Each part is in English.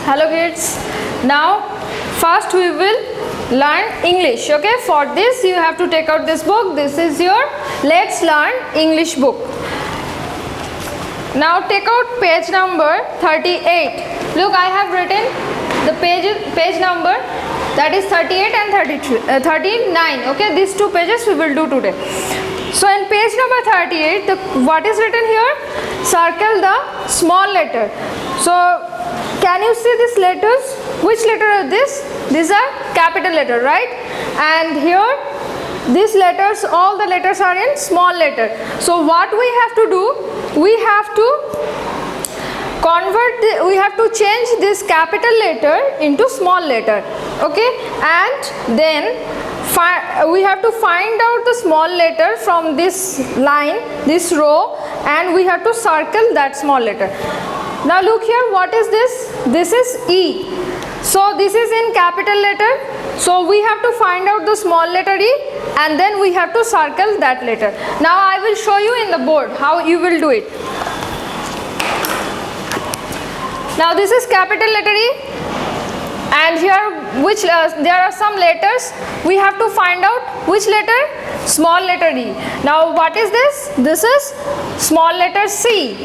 Hello kids. Now first we will learn English. Okay, for this you have to take out this book. This is your Let's Learn English book. Now take out page number 38. Look, I have written the page number, that is 38 and 39. Okay, these two pages we will do today. So in page number 38, what is written here? Circle the small letter. So can you see these letters? Which letter are this? These are capital letter, right? And here these letters, all the letters are in small letter. So what we have to do? We have to we have to change this capital letter into small letter. Okay, and then we have to find out the small letter from this line, this row, and we have to circle that small letter. Now look here, what is this? This is E. So this is in capital letter. So we have to find out the small letter E, and then we have to circle that letter. Now I will show you in the board how you will do it. Now this is capital letter E, and here there are some letters. We have to find out which letter? Small letter E. Now what is this? This is small letter C.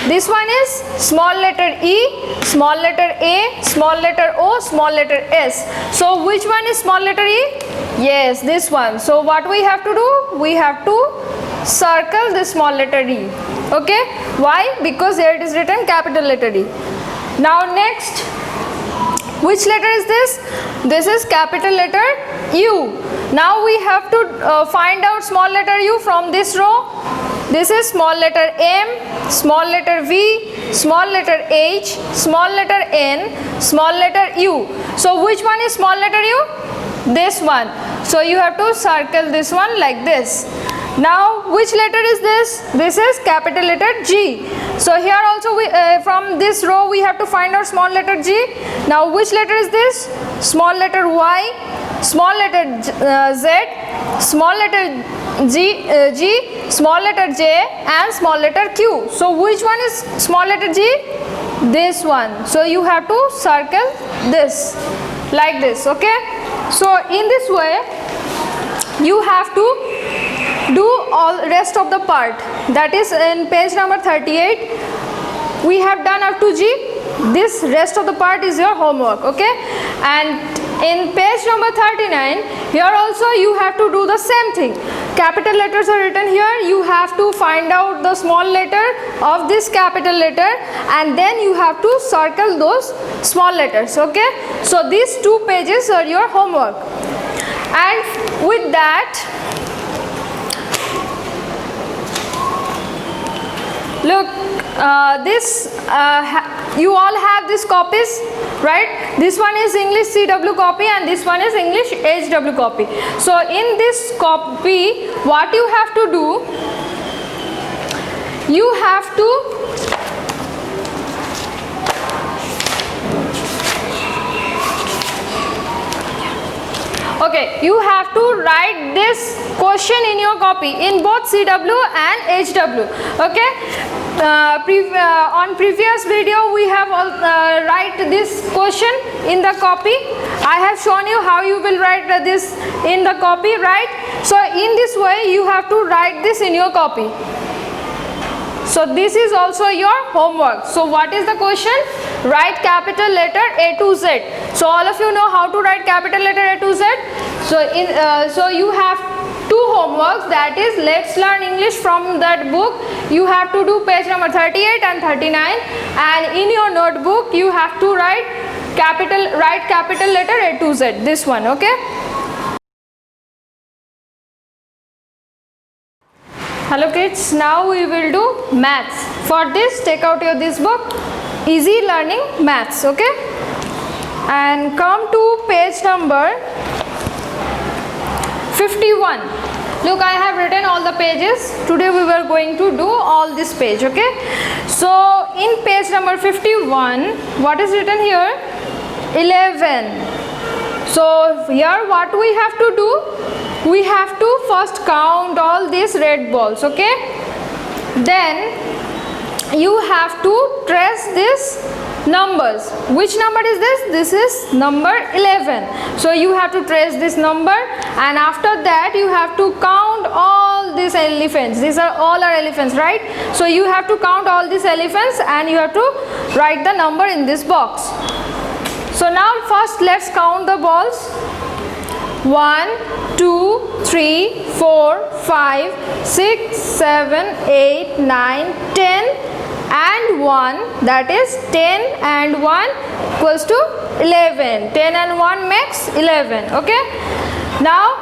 This one is small letter E, small letter A, small letter O, small letter S. So which one is small letter E? Yes, this one. So what we have to do? We have to circle the small letter E. Okay? Why? Because here it is written capital letter E. Now next, which letter is this? This is capital letter U. Now we have to find out small letter U from this row. This is small letter M, small letter V, small letter H, small letter N, small letter U. So which one is small letter U? This one. So you have to circle this one like this. Now which letter is this? This is capital letter G. So here also from this row we have to find out small letter G. Now which letter is this? Small letter Y, small letter Z, small letter G, small letter J, and small letter Q. So which one is small letter G? This one. So you have to circle this like this. Okay. So in this way you have to do all rest of the part. That is in page number 38. We have done up to G. This rest of the part is your homework. Okay. And in page number 39, here also you have to do the same thing. Capital letters are written here. You have to find out the small letter of this capital letter, and then you have to circle those small letters. Okay. So these two pages are your homework. And with that, look, you all have these copies, right? This one is English CW copy and this one is English HW copy. So in this copy, what you have to do, you have to you have to write this question in your copy in both CW and HW. Okay. On previous video we have write this question in the copy. I have shown you how you will write this in the copy, right? So in this way you have to write this in your copy. So this is also your homework. So what is the question? Write capital letter A to Z. So all of you know how to write capital letter A to Z. So you have two homeworks, that is Let's Learn English from that book. You have to do page number 38 and 39, and in your notebook you have to write capital letter A to Z, this one. Okay. Hello kids, now we will do maths. For this, take out this book, Easy Learning Maths. Okay. And come to page number 51. Look, I have written all the pages. Today we were going to do all this page. Okay. So in page number 51, what is written here? 11. So here what we have to do? We have to first count all these red balls. Okay. Then you have to trace this numbers. Which number is this? This is number 11. So you have to trace this number, and after that you have to count all these elephants. These are all our elephants, right? So you have to count all these elephants and you have to write the number in this box. So now first let's count the balls. 1, 2, 3, 4, 5, 6, 7, 8, 9, 10 and 1, that is 10 and 1 equals to 11. 10 and 1 makes 11. Okay. Now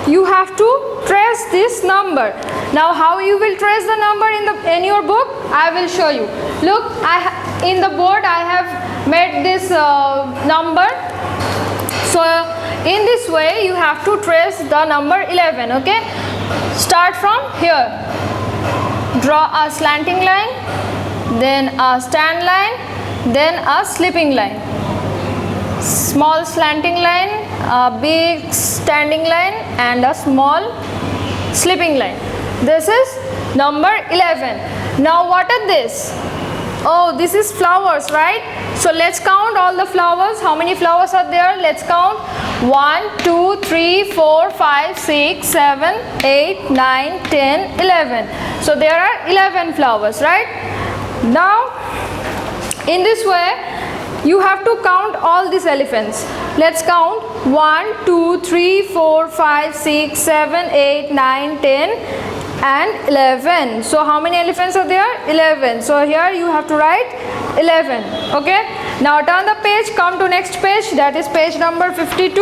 you have to trace this number. Now how you will trace the number in your book? I will show you. Look, in the board I have made this number. So in this way you have to trace the number 11. Okay. Start from here. Draw a slanting line, then a stand line, then a slipping line. Small slanting line, a big standing line and a small slipping line. This is number 11. Now what are this? Oh, this is flowers, right? So let's count all the flowers. How many flowers are there? Let's count. 1, 2, 3, 4, 5, 6, 7, 8, 9, 10, 11. So there are 11 flowers, right? Now in this way you have to count all these elephants. Let's count. 1, 2, 3, 4, 5, 6, 7, 8, 9, 10 and 11. So how many elephants are there? 11. So here you have to write 11. Okay. Now turn the page, come to next page, that is page number 52.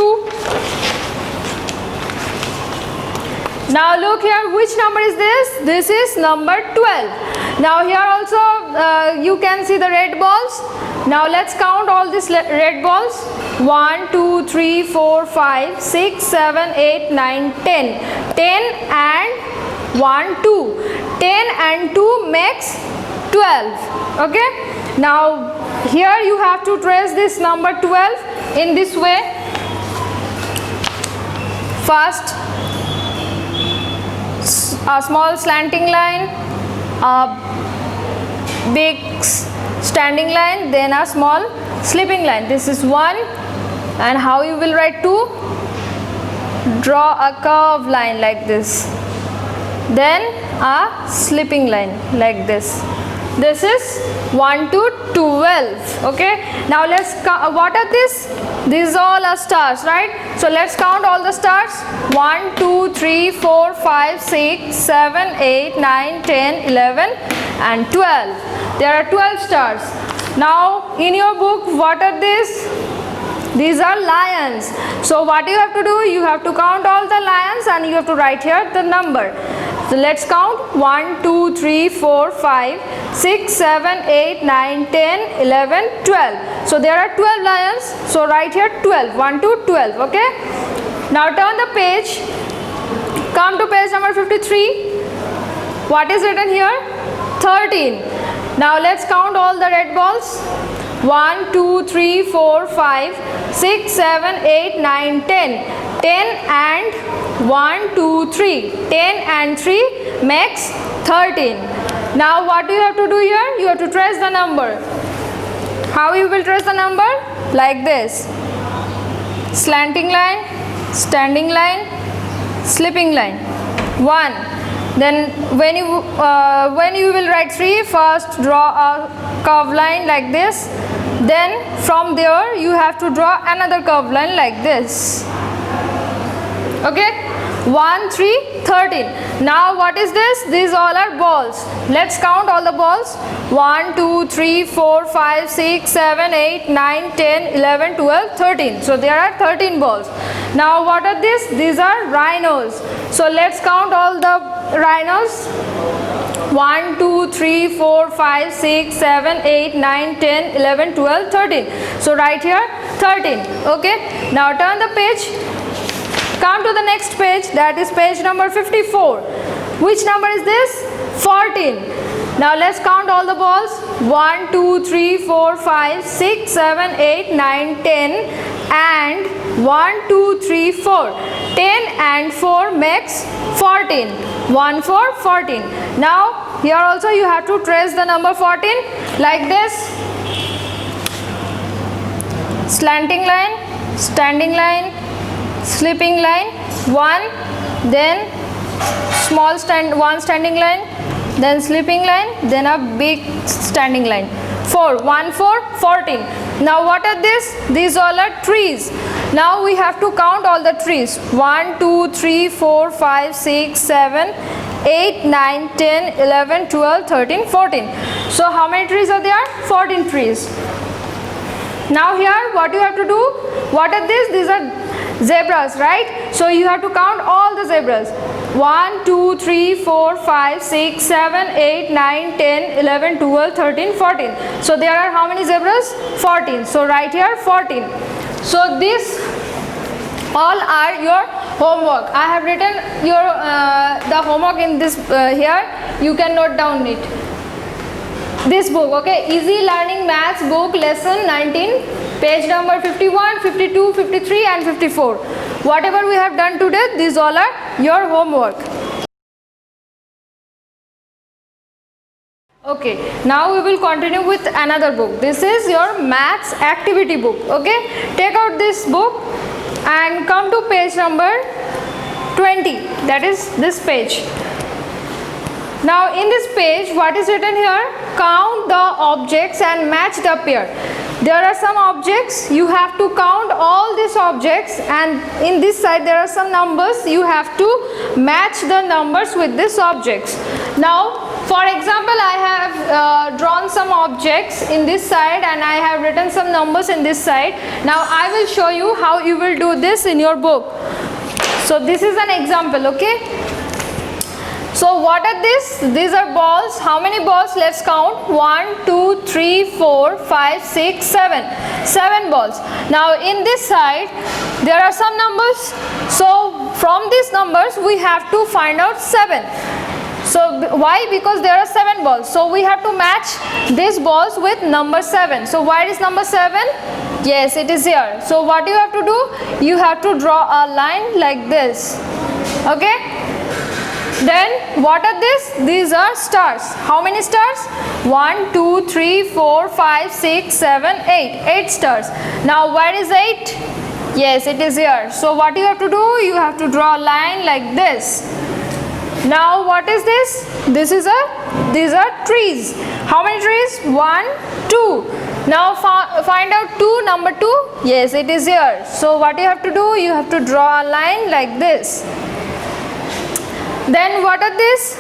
Now look here, which number is this? This is number 12. Now here also you can see the red balls. Now let's count all these red balls. 1, 2, 3, 4, 5, 6, 7, 8, 9, 10. 10 and 1, 2. 10 and 2 makes 12. Okay. Now here you have to trace this number 12 in this way. First a small slanting line, a big standing line, then a small slipping line. This is 1. And how you will write 2? Draw a curved line like this, then a slipping line like this. This is 1 to 12. Okay. Now let's what are this? These all are stars, right? So let's count all the stars. 1, 2, 3, 4, 5, 6, 7, 8, 9, 10, 11 and 12. There are 12 stars. Now in your book, what are these? These are lions. So what you have to do? You have to count all the lions and you have to write here the number. So let's count. 1, 2, 3, 4, 5, 6, 7, 8, 9, 10, 11, 12. So there are 12 lions. So write here 12. 1 to 12. Okay. Now turn the page. Come to page number 53. What is written here? 13. Now let's count all the red balls. 1, 2, 3, 4, 5, 6, 7, 8, 9, 10. 10 and 1, 2, 3. 10 and 3 makes 13. Now what do you have to do here? You have to trace the number. How you will trace the number? Like this. Slanting line, standing line, slipping line. 1. Then when you will write 3, first draw a curved line like this. Then from there you have to draw another curved line like this. Okay. 1, 3, 13. Now what is this? These all are balls. Let's count all the balls. 1, 2, 3, 4, 5, 6, 7, 8, 9, 10, 11, 12, 13. So there are 13 balls. Now what are these? These are rhinos. So let's count all the rhinos. 1, 2, 3, 4, 5, 6, 7, 8, 9, 10, 11, 12, 13. So write here 13. Okay. Now turn the page. Come to the next page, that is page number 54. Which number is this? 14. Now let's count all the balls. 1, 2, 3, 4, 5, 6, 7, 8, 9, 10 and 1, 2, 3, 4. 10 and 4 makes 14. 1, 4, 14. Now here also you have to trace the number 14 like this. slanting line, standing line, sleeping line, 1, then one standing line, then sleeping line, then a big standing line. 4, 1, 4, 14. Now what are this? These all are trees. Now we have to count all the trees. 1, 2, 3, 4, 5, 6, 7, 8, 9, 10, 11, 12, 13, 14. So how many trees are there? 14 trees. Now here what you have to do? What are these? These are zebras, right? So you have to count all the zebras. 1, 2, 3, 4, 5, 6, 7, 8, 9, 10, 11, 12, 13, 14. So there are how many zebras? 14. So right here 14. So this all are your homework. I have written your the homework in this here. You can note down it. This book, okay, Easy Learning Maths book, lesson 19, page number 51, 52, 53 and 54. Whatever we have done today, these all are your homework. Okay, now we will continue with another book. This is your maths activity book. Okay, take out this book and come to page number 20, that is this page. Now in this page, what is written here? Count the objects and match the pair. There are some objects, you have to count all these objects, and in this side there are some numbers, you have to match the numbers with these objects. Now for example, I have drawn some objects in this side and I have written some numbers in this side. Now I will show you how you will do this in your book. So this is an example, okay? So what are these? These are balls. How many balls? Let's count. 1, 2, 3, 4, 5, 6, 7. 7 balls. Now in this side there are some numbers. So from these numbers we have to find out 7. So why? Because there are 7 balls. So we have to match these balls with number 7. So where is number 7? Yes, it is here. So what you have to do? You have to draw a line like this. Okay? Then what are these? These are stars. How many stars? 1, 2, 3, 4, 5, 6, 7, 8. 8 stars. Now where is 8? Yes, it is here. So what you have to do? You have to draw a line like this. Now what is this? These are trees. How many trees? 1, 2. Now find out number 2. Yes, it is here. So what you have to do? You have to draw a line like this. Then what are these?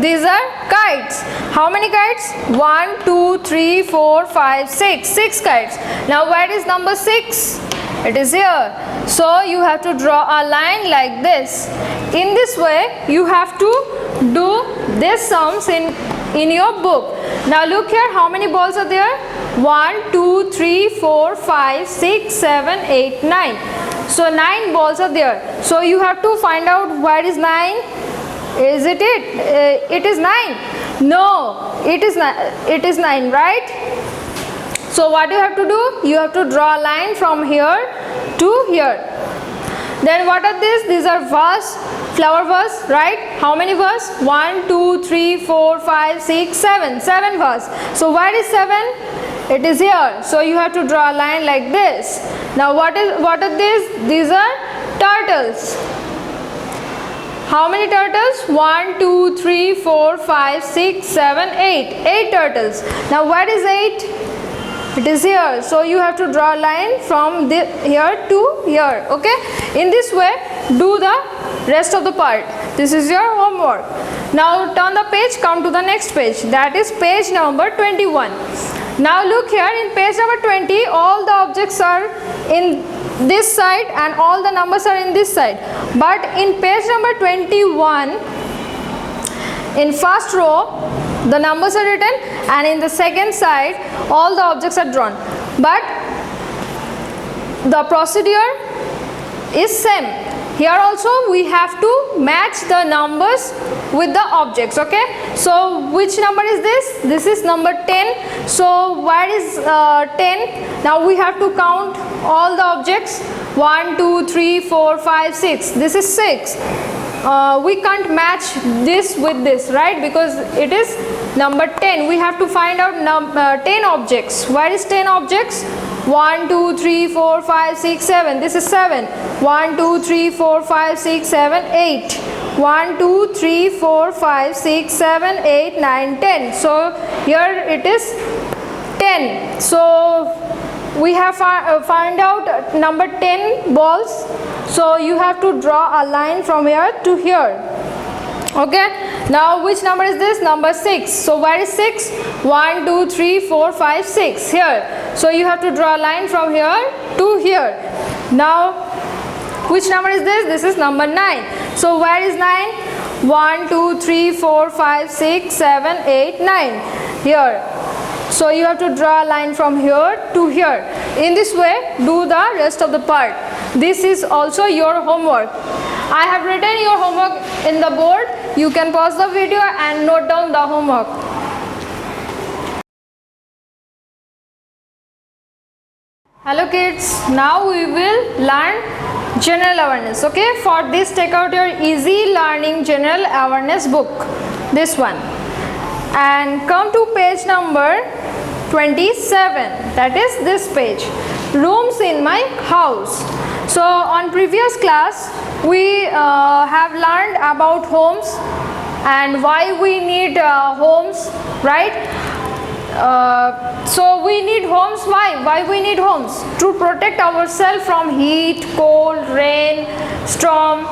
These are kites. How many kites? 1, 2, 3, 4, 5, 6. 6 kites. Now where is number 6? It is here. So you have to draw a line like this. In this way you have to do these sums in your book. Now look here, how many balls are there? 1, 2, 3, 4, 5, 6, 7, 8, 9. So 9 balls are there. So you have to find out where is 9. Is it? It is 9. No, it is 9, right? So what you have to do? You have to draw a line from here to here. Then what are these? These are vase, flower vase, right? How many vase? 1, 2, 3, 4, 5, 6, 7. 7 vase. So where is 7? It is here. So you have to draw a line like this. Now what are these? These are turtles. How many turtles? 1, 2, 3, 4, 5, 6, 7, 8. 8 turtles. Now where is 8? It is here. So you have to draw a line from here to here. Okay? In this way, do the rest of the part. This is your homework. Now turn the page, come to the next page. That is page number 21. Now look here, in page number 20, all the objects are in this side and all the numbers are in this side. But in page number 21, in first row the numbers are written and in the second side all the objects are drawn. But the procedure is same. Here also we have to match the numbers with the objects. Okay, so which number is this? This is number 10. So where is 10? Now we have to count all the objects. 1, 2, 3, 4, 5, 6. This is 6. We can't match this with this, right? Because it is number 10. We have to find out 10 objects. Where is 10 objects? 1 2 3 4 5 6 7. This is 7. 1 2 3 4 5 6 7 8. 1 2 3 4 5 6 7 8 9 10. So here it is 10. So we have find out number 10 balls. So you have to draw a line from here to here. Okay, now which number is this? Number 6. So where is 6? 1 2 3 4 5 6 here. So you have to draw a line from here to here. Now which number is this? This is number 9. So where is 9? 1 2 3 4 5 6 7 8 9 here. So you have to draw a line from here to here. In this way, do the rest of the part. This is also your homework. I have written your homework in the board. You can pause the video and note down the homework. Hello kids, now we will learn general awareness. Okay, for this take out your easy learning general awareness book, this one, and come to page number 27, that is this page, rooms in my house. So on previous class we have learned about homes and why we need homes, right? So we need homes. Why we need homes? To protect ourselves from heat, cold, rain, storm,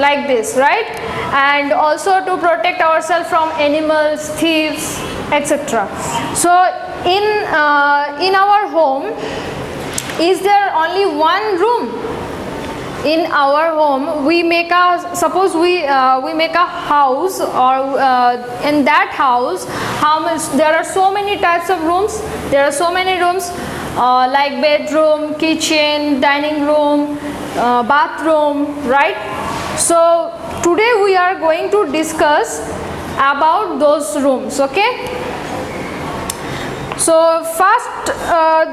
like this, right? And also to protect ourselves from animals, thieves, etc. So in our home, is there only one room? In our home, we make a, suppose we make a house, or in that house, there are so many types of rooms. There are so many rooms like bedroom, kitchen, dining room, bathroom, right? So today we are going to discuss about those rooms. Okay, so first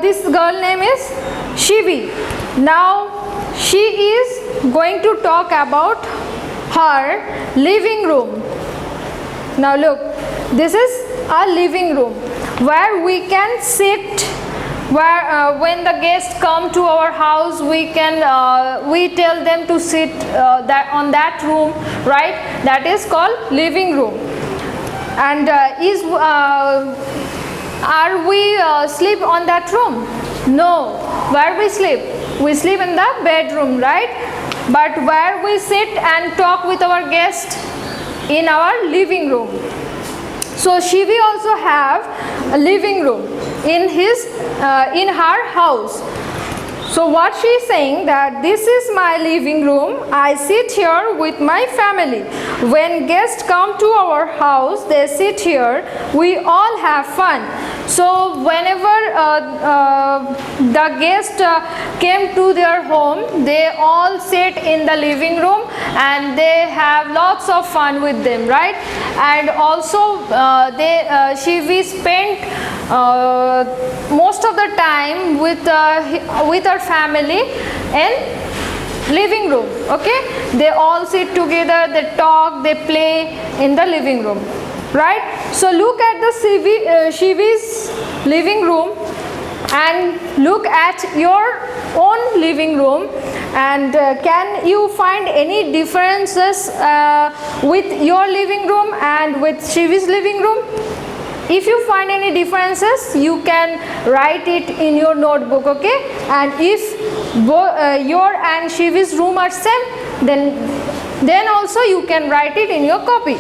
this girl name is Shivi. Now she is going to talk about her living room. Now look, this is a living room where we can sit, where when the guests come to our house, we tell them to sit on that room, right? That is called living room. And are we sleep on that room? No. Where we sleep? We sleep in the bedroom, right? But where we sit and talk with our guests? In our living room. So Shivi also have a living room in her house. So what she is saying, that this is my living room. I sit here with my family. When guests come to our house, they sit here. We all have fun. So whenever the guest came to their home, they all sit in the living room and they have lots of fun with them, right? And also Shivi spent most of the time with her family in living room. Okay, they all sit together, they talk, they play in the living room, right? So look at the Shivi's living room and look at your own living room, and can you find any differences with your living room and with Shivi's living room? If you find any differences, you can write it in your notebook, okay? And if your and Shivi's room are same, then also you can write it in your copy.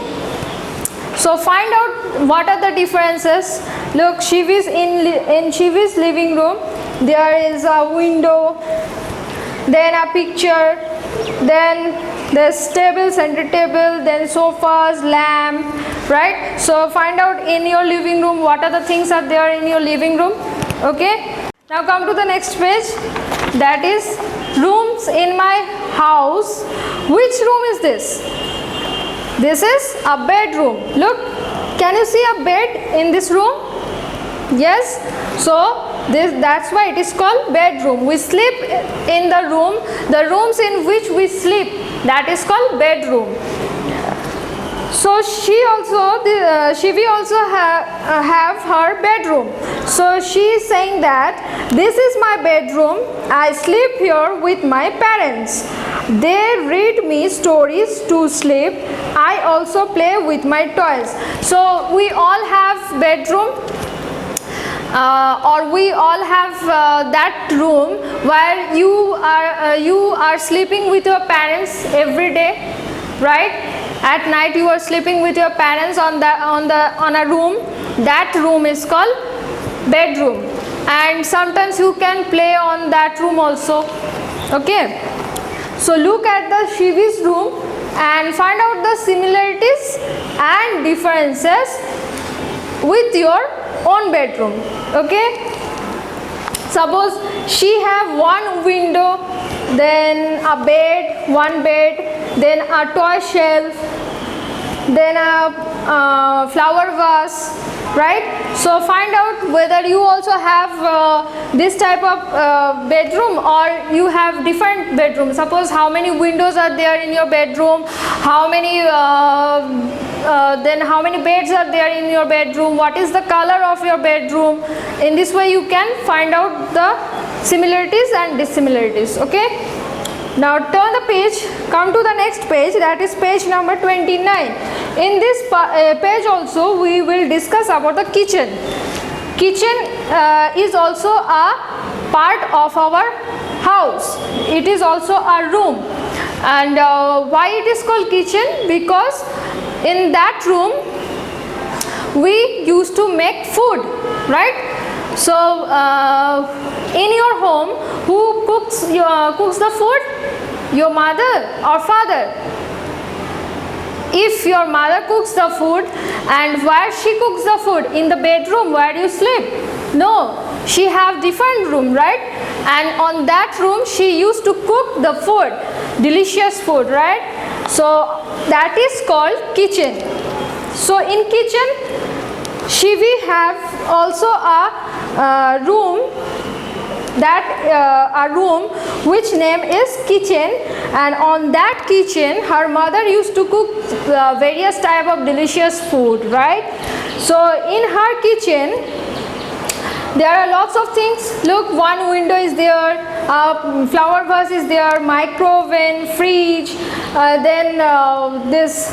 So find out what are the differences. Look, Shivi's in Shivi's living room, there is a window, then a picture, then there's table, center table, then sofas, lamp, right? So find out in your living room what are the things are there in your living room. Okay, now come to the next page, that is rooms in my house. Which room is this? This is a bedroom. Look, can you see a bed in this room? Yes, so that's why it is called bedroom. We sleep in the rooms in which we sleep, that is called bedroom. So Shivi also have her bedroom. So she is saying that this is my bedroom. I sleep here with my parents. They read me stories to sleep. I also play with my toys. So we all have bedroom. Or we all have that room where you are sleeping with your parents every day, right? At night you are sleeping with your parents on a room. That room is called bedroom, and sometimes you can play on that room also. Okay, so look at the Shivi's room and find out the similarities and differences with your own bedroom. Okay, suppose she have one window, then a bed, one bed, then a toy shelf, then a flower vase, right? So find out whether you also have this type of bedroom, or you have different bedrooms. Suppose how many windows are there in your bedroom, how many then how many beds are there in your bedroom, what is the color of your bedroom. In this way you can find out the similarities and dissimilarities. Okay, now turn the page, come to the next page, that is page number 29. In this page also we will discuss about the kitchen. Kitchen is also a part of our house. It is also a room. And why it is called kitchen? Because in that room we used to make food, right? So in your home, who cooks the food? Your mother or father? If your mother cooks the food, and where she cooks the food? In the bedroom where you sleep? No, she have different room, right? And on that room she used to cook the food, delicious food, right? So that is called kitchen. So in kitchen Shivi have also a room, a room which name is kitchen, and on that kitchen her mother used to cook various type of delicious food, right? So in her kitchen there are lots of things. Look, one window is there, flower vase is there, microwave, fridge, then this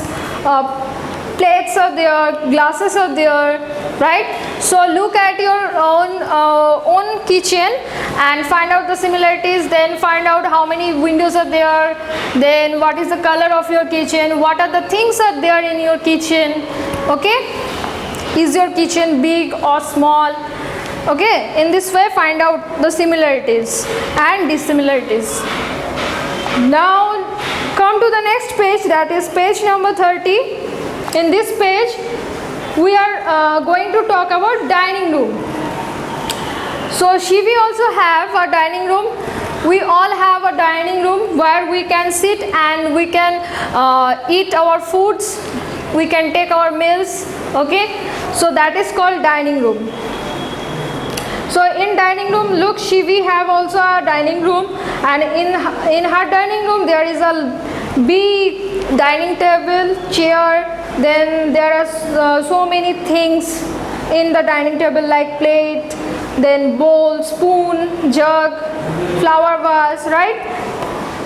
plates are there, glasses are there, right? So look at your own kitchen and find out the similarities, then find out how many windows are there, then what is the color of your kitchen, what are the things are there in your kitchen. Okay, is your kitchen big or small? Okay, in this way find out the similarities and dissimilarities. Now come to the next page, that is page number 30. In this page we are going to talk about dining room. So Shivi also have a dining room. We all have a dining room where we can sit and we can eat our foods, we can take our meals. Okay, so that is called dining room. So in dining room, look, Shivi have also a dining room, and in her dining room there is a big dining table, chair, then there are so many things in the dining table like plate, then bowl, spoon, jug, flower vase, right?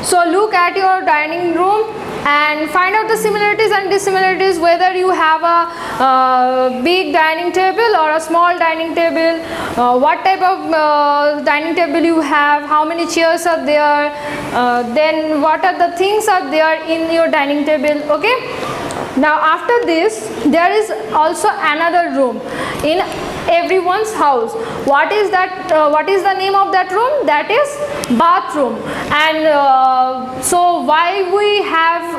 So look at your dining room and find out the similarities and dissimilarities, whether you have a big dining table or a small dining table, what type of dining table you have, how many chairs are there, then what are the things are there in your dining table. Okay, now after this there is also another room in everyone's house. What is that? What is the name of that room? That is bathroom. And so why we have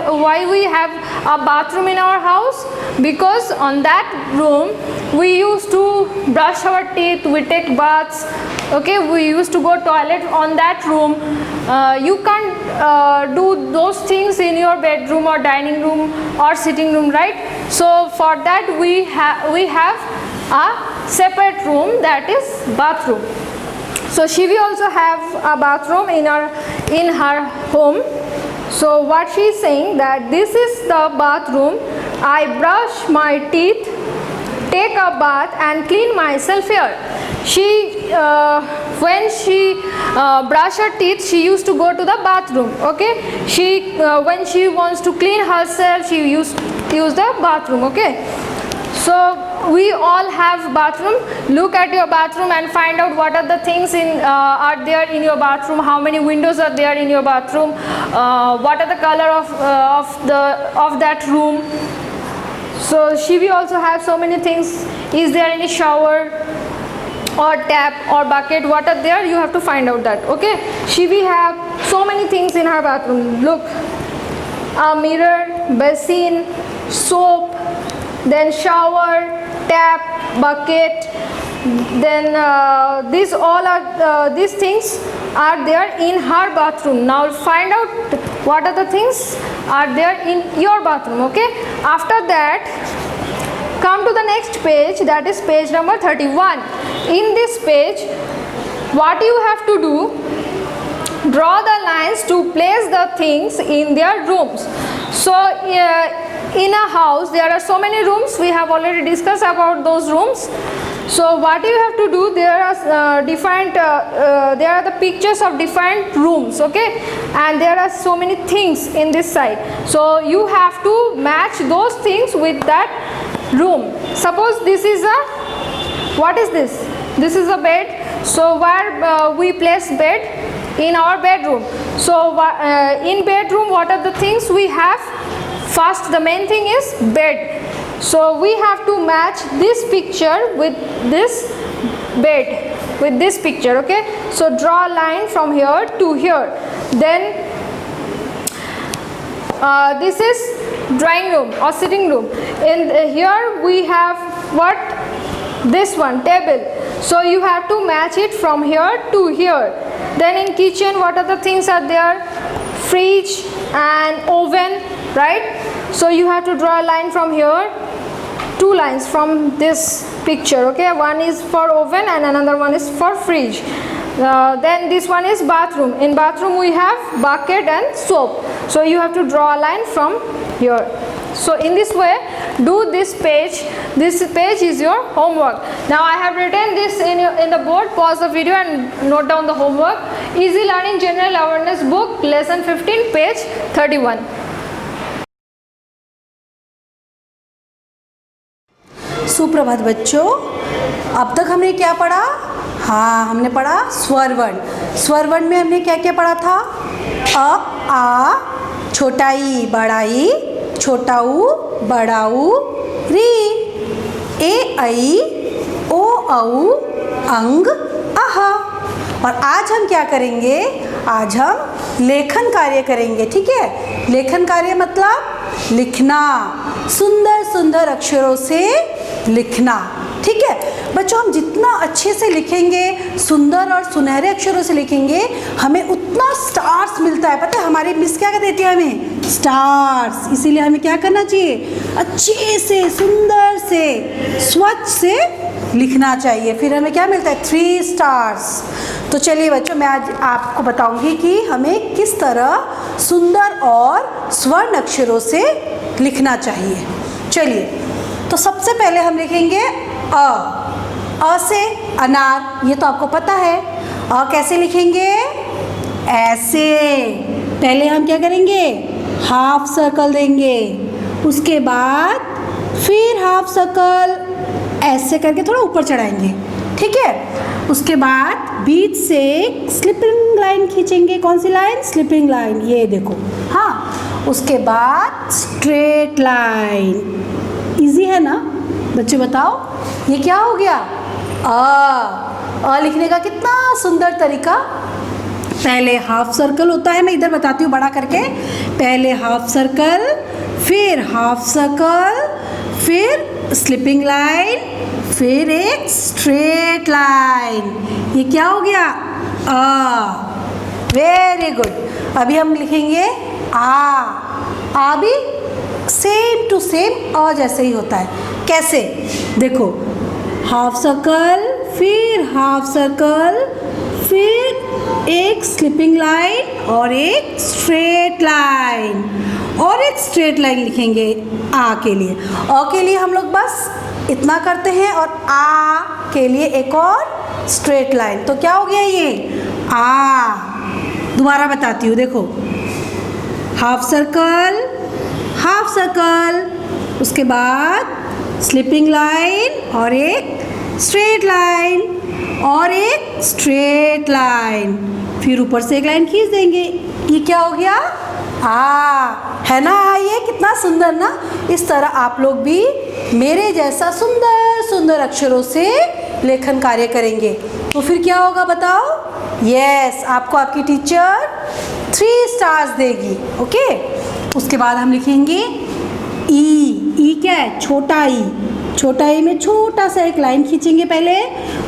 a bathroom in our house? Because on that room we used to brush our teeth, we take baths. Okay, we used to go toilet on that room. You can't do those things in your bedroom or dining room or sitting room, right? So for that we have a separate room, that is bathroom. So Shivi also have a bathroom in her home. So what she is saying, that this is the bathroom I brush my teeth, take a bath and clean myself here. She when she brush her teeth, she used to go to the bathroom. Okay, she when she wants to clean herself, she use the bathroom. Okay, so we all have bathroom. Look at your bathroom and find out what are the things are there in your bathroom, how many windows are there in your bathroom, what are the color of that room. So Shivi also have so many things. Is there any shower or tap or bucket, what are there? You have to find out that. Okay, Shivi have so many things in her bathroom. Look, a mirror, basin, soap, then shower, tap, bucket, then these all are these things are there in her bathroom. Now find out what are the things are there in your bathroom. Okay, after that come to the next page, that is page number 31. In this page, what you have to do, draw the lines to place the things in their rooms. So in a house there are so many rooms, we have already discussed about those rooms. So what you have to do, there are there are the pictures of different rooms. Okay, and there are so many things in this side, so you have to match those things with that room. Suppose this is a, what is this? This is a bed. So where we place bed? In our bedroom. So in bedroom, what are the things we have? First, the main thing is bed. So we have to match this picture with this bed, with this picture. Okay, so draw a line from here to here. Then this is drawing room or sitting room. In here we have what? This one, table. So you have to match it from here to here. Then in kitchen, what are the things are there? Fridge and oven, right? So you have to draw a line from here, two lines from this picture. Okay, one is for oven and another one is for fridge. Then this one is bathroom. In bathroom we have bucket and soap. So you have to draw a line from here. So in this way, do this page. This page is your homework. Now I have written this in the board. Pause the video and note down the homework. Easy Learning General Awareness book, lesson 15, page 31. सुप्रभात बच्चों, अब तक हमने क्या पढ़ा? हाँ, हमने पढ़ा स्वर वर्ण। स्वर वर्ण में हमने क्या क्या पढ़ा था? अ, आ, छोटा ई, बड़ा ई, छोटा ऊ, बड़ा ऊ, री, ए, ऐ, ओ, औ, अंग, अह। और आज हम क्या करेंगे? आज हम लेखन कार्य करेंगे। ठीक है, लेखन कार्य मतलब लिखना, सुंदर सुंदर अक्षरों से लिखना। ठीक है बच्चों, हम जितना अच्छे से लिखेंगे, सुंदर और सुनहरे अक्षरों से लिखेंगे, हमें उतना स्टार्स मिलता है। पता है हमारी मिस क्या देती है? हमें स्टार्स। इसीलिए हमें क्या करना चाहिए? अच्छे से, सुंदर से, स्वच्छ से लिखना चाहिए। फिर हमें क्या मिलता है? 3 स्टार्स। तो चलिए बच्चों, मैं आज आपको बताऊंगी कि हमें किस तरह सुंदर और स्वर्ण अक्षरों से लिखना चाहिए। चलिए, तो सबसे पहले हम लिखेंगे अ से अनार। ये तो आपको पता है। अ कैसे लिखेंगे? ऐसे। पहले हम क्या करेंगे? हाफ सर्कल देंगे, उसके बाद फिर हाफ सर्कल ऐसे करके थोड़ा ऊपर चढ़ाएंगे। ठीक है, उसके बाद बीच से स्लिपिंग लाइन खींचेंगे। कौन सी लाइन? Slipping line. ये देखो। हाँ, उसके बाद स्ट्रेट लाइन। इजी है ना बच्चे? बताओ ये क्या हो गया? अ लिखने का कितना सुंदर तरीका। पहले हाफ सर्कल होता है, मैं इधर बताती हूँ बड़ा करके। पहले हाफ सर्कल, फिर हाफ सर्कल, फिर स्लिपिंग लाइन, फिर एक स्ट्रेट लाइन। ये क्या हो गया? Very good. अभी हम लिखेंगे आ भी सेम टू सेम अ जैसे ही होता है। कैसे? देखो, हाफ सर्कल, फिर हाफ सर्कल, फिर एक स्लिपिंग लाइन और एक स्ट्रेट लाइन। और एक स्ट्रेट लाइन लिखेंगे आ के लिए। अ के लिए हम लोग बस इतना करते हैं और आ के लिए एक और स्ट्रेट लाइन। तो क्या हो गया ये आ। दोबारा बताती हूँ, देखो हाफ सर्कल, हाफ सर्कल, उसके बाद स्लिपिंग लाइन और एक स्ट्रेट लाइन और एक स्ट्रेट लाइन, फिर ऊपर से एक लाइन खींच देंगे। ये क्या हो गया आ, है ना। ये कितना सुंदर ना। इस तरह आप लोग भी मेरे जैसा सुंदर सुंदर अक्षरों से लेखन कार्य करेंगे तो फिर क्या होगा बताओ। यस, आपको आपकी टीचर 3 स्टार्स देगी। ओके, उसके बाद हम लिखेंगे ई। ई क्या है, छोटा ई। छोटा ई में छोटा सा एक लाइन खींचेंगे पहले,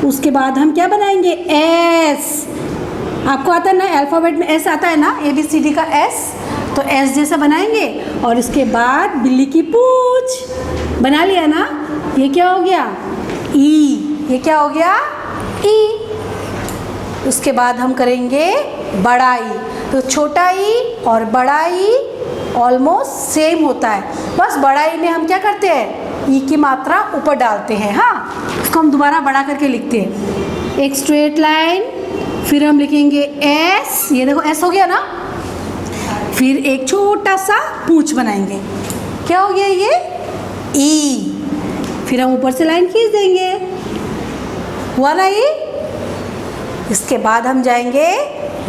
उसके बाद हम क्या बनाएंगे एस। आपको आता है ना अल्फ़ाबेट में एस आता है ना, ABCD का एस, तो एस जैसा बनाएंगे और इसके बाद बिल्ली की पूंछ बना लिया ना। ये क्या हो गया ई। ये क्या हो गया ई। उसके बाद हम करेंगे बड़ा ई। तो छोटा ई और बड़ा ई ऑलमोस्ट सेम होता है, बस बड़ा ई में हम क्या करते हैं ई की मात्रा ऊपर डालते हैं। हाँ, उसको हम दोबारा बड़ा करके लिखते हैं। एक स्ट्रेट लाइन, फिर हम लिखेंगे एस। ये देखो एस हो गया ना। फिर एक छोटा सा पूंछ बनाएंगे। क्या हो गया ये ई। फिर हम ऊपर से लाइन खींच देंगे। हुआ ना ई। इसके बाद हम जाएंगे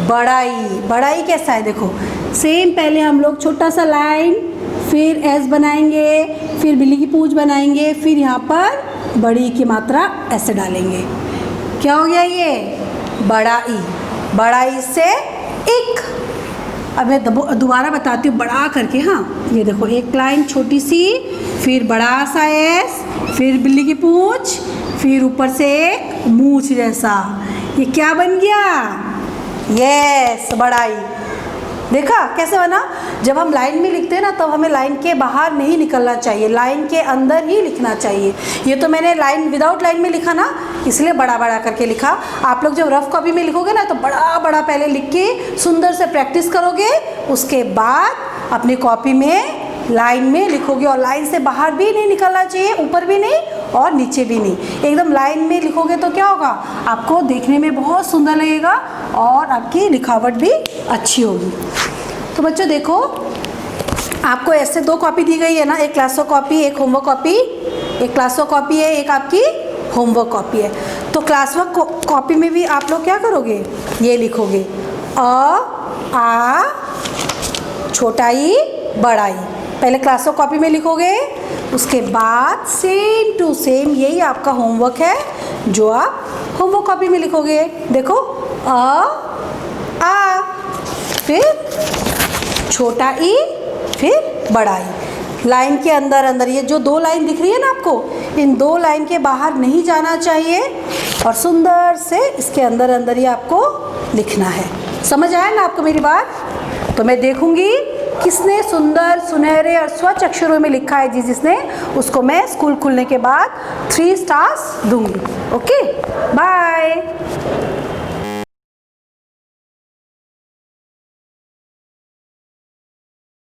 बड़ा ई। बड़ा ई कैसा है देखो, सेम पहले हम लोग छोटा सा लाइन, फिर एस बनाएंगे, फिर बिल्ली की पूंछ बनाएंगे, फिर यहाँ पर बड़ी की मात्रा ऐसे डालेंगे। क्या हो गया ये बड़ा ई। बड़ा ई से एक। अब मैं दोबारा बताती हूँ बड़ा करके। हाँ, ये देखो एक लाइन छोटी सी, फिर बड़ा सा एस, फिर बिल्ली की पूंछ, फिर ऊपर से एक मूंछ जैसा। ये क्या बन गया यस बड़ा ई। देखा कैसे बना। जब हम लाइन में लिखते हैं ना, तब हमें लाइन के बाहर नहीं निकलना चाहिए, लाइन के अंदर ही लिखना चाहिए। ये तो मैंने लाइन विदाउट लाइन में लिखा ना, इसलिए बड़ा बड़ा करके लिखा। आप लोग जब रफ कॉपी में लिखोगे ना, तो बड़ा बड़ा पहले लिख के सुंदर से प्रैक्टिस करोगे, उसके बाद अपनी कॉपी में लाइन में लिखोगे। और लाइन से बाहर भी नहीं निकलना चाहिए, ऊपर भी नहीं और नीचे भी नहीं, एकदम लाइन में लिखोगे तो क्या होगा, आपको देखने में बहुत सुंदर लगेगा और आपकी लिखावट भी अच्छी होगी। तो बच्चों देखो, आपको ऐसे 2 कॉपी दी गई है ना, एक क्लास वर्क कॉपी, एक होमवर्क कॉपी। एक क्लास वर्क कॉपी है, एक आपकी होमवर्क कॉपी है। तो क्लास वर्क कॉपी में भी आप लोग क्या करोगे, ये लिखोगे अ आ छोटा ई बड़ा ई। पहले क्लास वर्क कॉपी में लिखोगे, उसके बाद सेम टू सेम यही आपका होमवर्क है जो आप होमवर्क कॉपी में लिखोगे। देखो आ, फिर छोटा ई, फिर बड़ा ई। लाइन के अंदर अंदर ये जो 2 लाइन दिख रही है ना आपको, इन 2 लाइन के बाहर नहीं जाना चाहिए और सुंदर से इसके अंदर अंदर ही आपको लिखना है। समझ आया ना आपको मेरी बात। तो मैं देखूंगी किसने सुंदर सुनहरे और स्वच्छ अक्षरों में लिखा है, जिसने उसको मैं स्कूल खुलने के बाद 3 स्टार्स दूंगी। Okay, bye.